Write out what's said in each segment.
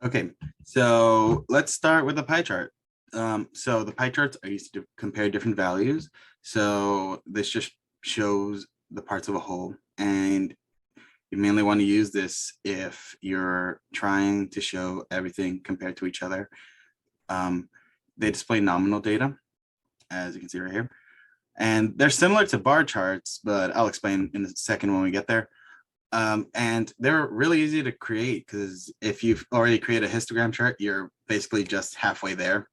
Okay, so let's start with the pie chart. So the pie charts are used to compare different values. So this just shows the parts of a whole, and you mainly want to use this if you're trying to show everything compared to each other. Um, they display nominal data, as you can see right here, and they're similar to bar charts, but I'll explain in a second when we get there. And they're really easy to create because if you've already created a histogram chart, you're basically just halfway there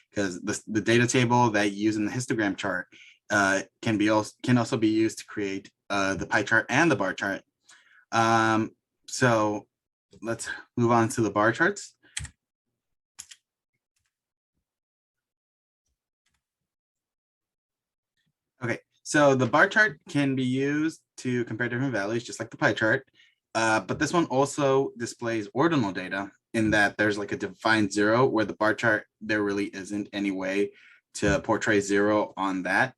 because the data table that you use in the histogram chart can also be used to create the pie chart and the bar chart. So let's move on to the bar charts. Okay, so the bar chart can be used to compare different values, just like the pie chart. But this one also displays ordinal data in that there's like a defined zero where the bar chart, there really isn't any way to portray zero on that.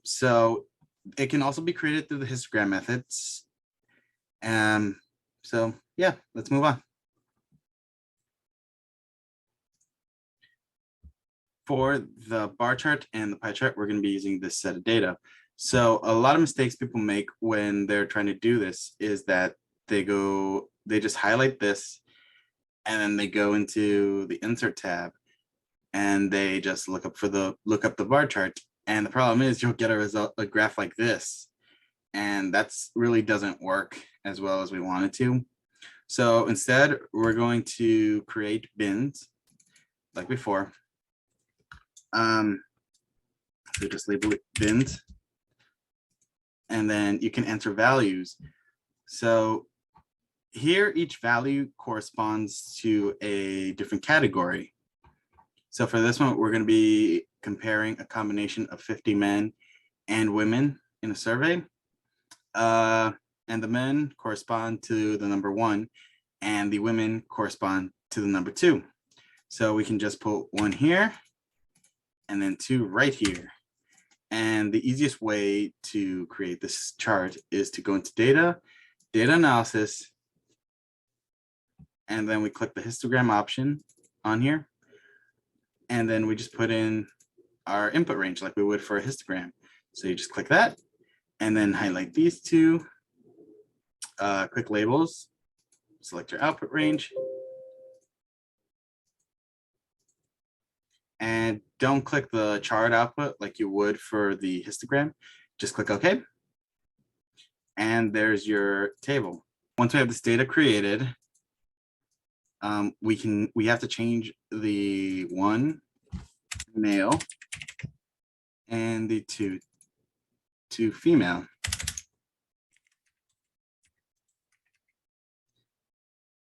So it can also be created through the histogram methods. So yeah, let's move on. For the bar chart and the pie chart, we're going to be using this set of data. So a lot of mistakes people make when they're trying to do this is that they just highlight this and then they go into the insert tab and they just look up the bar chart. And the problem is you'll get a graph like this. And that's really doesn't work as well as we want it to. So instead, we're going to create bins like before. So just label it bins. And then you can enter values. So here, each value corresponds to a different category. So for this one, we're going to be comparing a combination of 50 men and women in a survey. And the men correspond to the number 1, and the women correspond to the number 2. So we can just put 1 here and then 2 right here. And the easiest way to create this chart is to go into data analysis, and then we click the histogram option on here. And then we just put in our input range like we would for a histogram. So you just click that and then highlight these two, click labels, select your output range. And don't click the chart output like you would for the histogram. Just click OK. And there's your table. Once we have this data created, we have to change the 1 male and the 2 to female.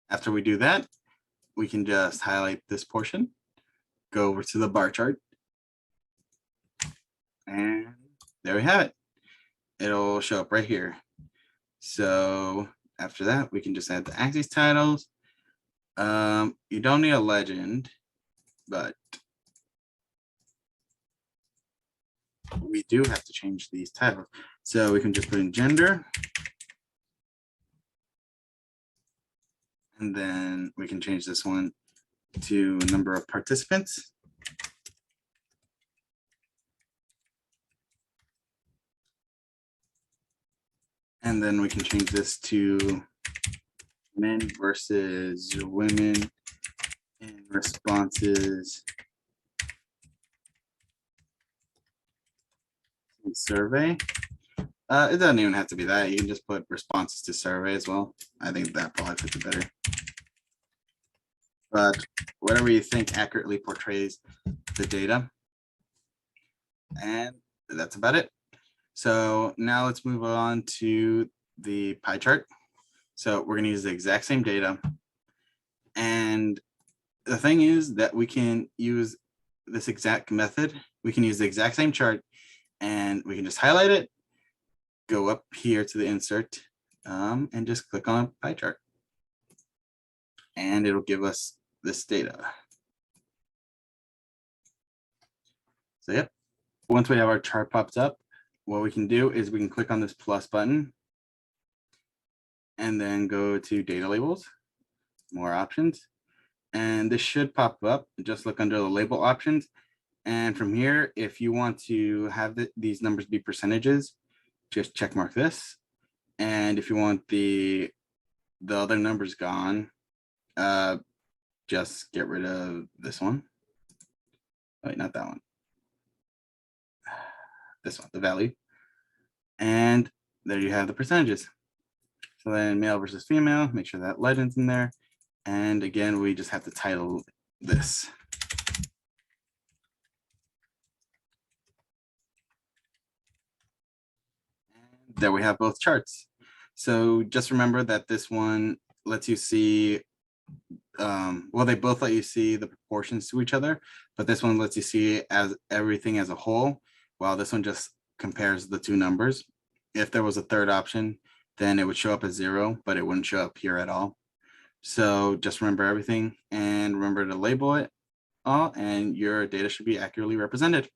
After we do that, we can just highlight this portion, go over to the bar chart, and there we have it. It'll show up right here. So after that, we can just add the axis titles. You don't need a legend, but we do have to change these titles. So we can just put in gender. And then we can change this one to number of participants. And then we can change this to men versus women in responses to survey. It doesn't even have to be that. You can just put responses to survey as well. I think that probably fits it better. But whatever you think accurately portrays the data. And that's about it. So now let's move on to the pie chart. So we're going to use the exact same data. And the thing is that we can use this exact method. We can use the exact same chart and we can just highlight it, go up here to the insert, and just click on pie chart. And it'll give us this data. So yep, once we have our chart popped up, what we can do is we can click on this plus button and then go to data labels. more options. And this should pop up. Just look under the label options. And from here, if you want to have these numbers be percentages, just check mark this. And if you want the other numbers gone, just get rid of this one. Wait, not that one. This one, the value. And there you have the percentages. So then male versus female, make sure that legend's in there. And again, we just have to title this. And there we have both charts. So just remember that this one lets you see, well, they both let you see the proportions to each other, but this one lets you see as everything as a whole, while this one just compares the two numbers. If there was a third option, then it would show up as 0, but it wouldn't show up here at all. So just remember everything and remember to label it all, and your data should be accurately represented.